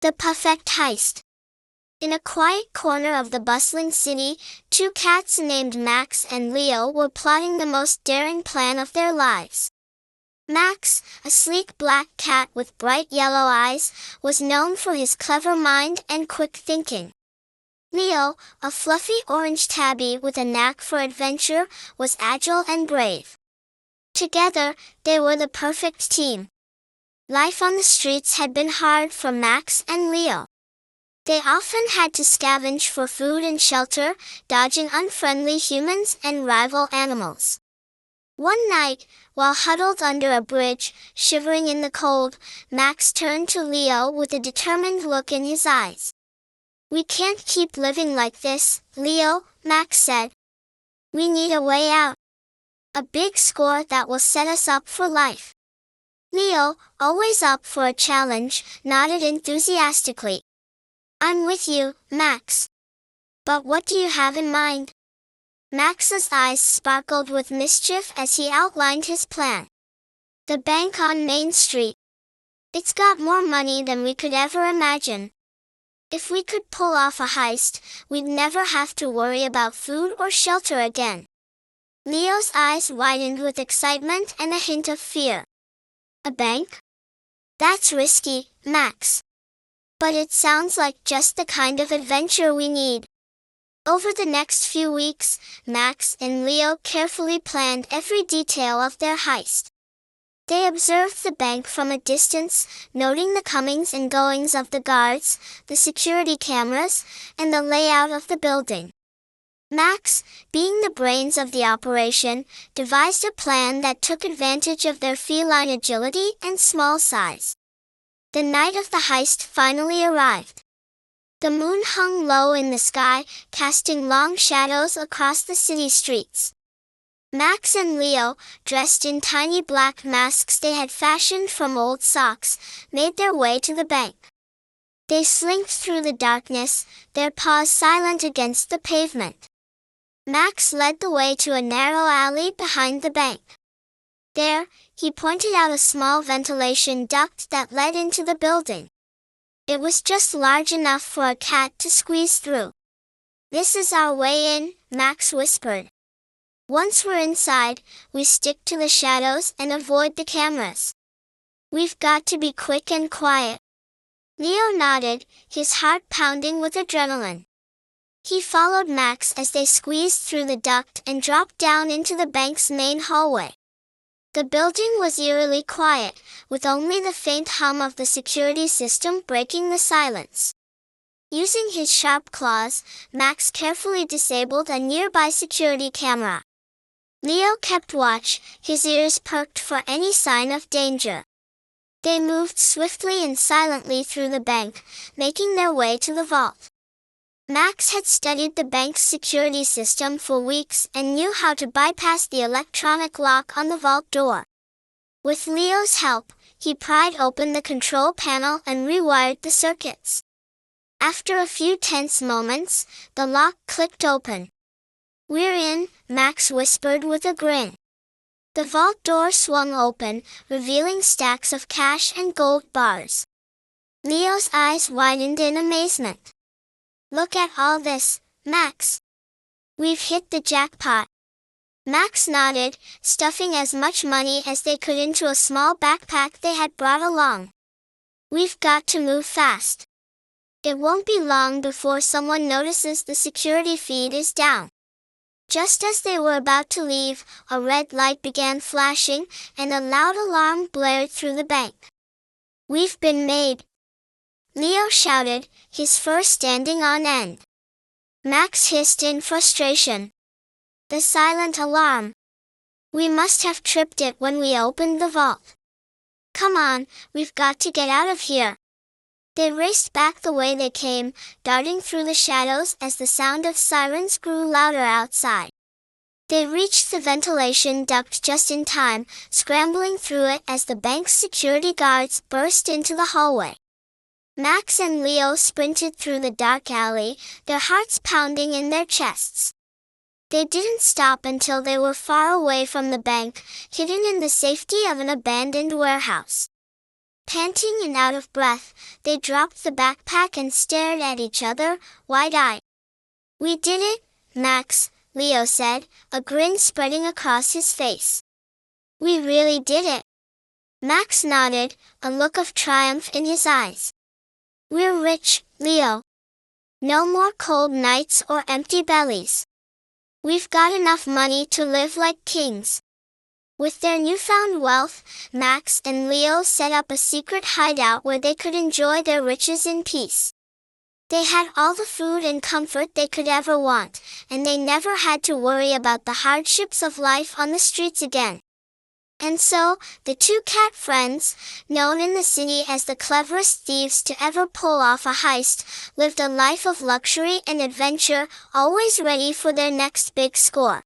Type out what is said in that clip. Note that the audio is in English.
The perfect heist. In a quiet corner of the bustling city, two cats named Max and Leo were plotting the most daring plan of their lives. Max, a sleek black cat with bright yellow eyes, was known for his clever mind and quick thinking. Leo, a fluffy orange tabby with a knack for adventure, was agile and brave. Together, they were the perfect team. Life on the streets had been hard for Max and Leo. They often had to scavenge for food and shelter, dodging unfriendly humans and rival animals. One night, while huddled under a bridge, shivering in the cold, Max turned to Leo with a determined look in his eyes. "We can't keep living like this, Leo," Max said. "We need a way out. A big score that will set us up for life." Leo, always up for a challenge, nodded enthusiastically. "I'm with you, Max. But what do you have in mind?" Max's eyes sparkled with mischief as he outlined his plan. "The bank on Main Street. It's got more money than we could ever imagine. If we could pull off a heist, we'd never have to worry about food or shelter again." Leo's eyes widened with excitement and a hint of fear. "A bank? That's risky, Max. But it sounds like just the kind of adventure we need." Over the next few weeks, Max and Leo carefully planned every detail of their heist. They observed the bank from a distance, noting the comings and goings of the guards, the security cameras, and the layout of the building. Max, being the brains of the operation, devised a plan that took advantage of their feline agility and small size. The night of the heist finally arrived. The moon hung low in the sky, casting long shadows across the city streets. Max and Leo, dressed in tiny black masks they had fashioned from old socks, made their way to the bank. They slinked through the darkness, their paws silent against the pavement. Max led the way to a narrow alley behind the bank. There, he pointed out a small ventilation duct that led into the building. It was just large enough for a cat to squeeze through. "This is our way in," Max whispered. "Once we're inside, we stick to the shadows and avoid the cameras. We've got to be quick and quiet." Leo nodded, his heart pounding with adrenaline. He followed Max as they squeezed through the duct and dropped down into the bank's main hallway. The building was eerily quiet, with only the faint hum of the security system breaking the silence. Using his sharp claws, Max carefully disabled a nearby security camera. Leo kept watch, his ears perked for any sign of danger. They moved swiftly and silently through the bank, making their way to the vault. Max had studied the bank's security system for weeks and knew how to bypass the electronic lock on the vault door. With Leo's help, he pried open the control panel and rewired the circuits. After a few tense moments, the lock clicked open. "We're in," Max whispered with a grin. The vault door swung open, revealing stacks of cash and gold bars. Leo's eyes widened in amazement. "Look at all this, Max. We've hit the jackpot." Max nodded, stuffing as much money as they could into a small backpack they had brought along. "We've got to move fast. It won't be long before someone notices the security feed is down." Just as they were about to leave, a red light began flashing, and a loud alarm blared through the bank. "We've been made!" Leo shouted, his fur standing on end. Max hissed in frustration. "The silent alarm! We must have tripped it when we opened the vault. Come on, we've got to get out of here." They raced back the way they came, darting through the shadows as the sound of sirens grew louder outside. They reached the ventilation duct just in time, scrambling through it as the bank's security guards burst into the hallway. Max and Leo sprinted through the dark alley, their hearts pounding in their chests. They didn't stop until they were far away from the bank, hidden in the safety of an abandoned warehouse. Panting and out of breath, they dropped the backpack and stared at each other, wide-eyed. "We did it, Max," Leo said, a grin spreading across his face. "We really did it." Max nodded, a look of triumph in his eyes. "We're rich, Leo. No more cold nights or empty bellies. We've got enough money to live like kings." With their newfound wealth, Max and Leo set up a secret hideout where they could enjoy their riches in peace. They had all the food and comfort they could ever want, and they never had to worry about the hardships of life on the streets again. And so, the two cat friends, known in the city as the cleverest thieves to ever pull off a heist, lived a life of luxury and adventure, always ready for their next big score.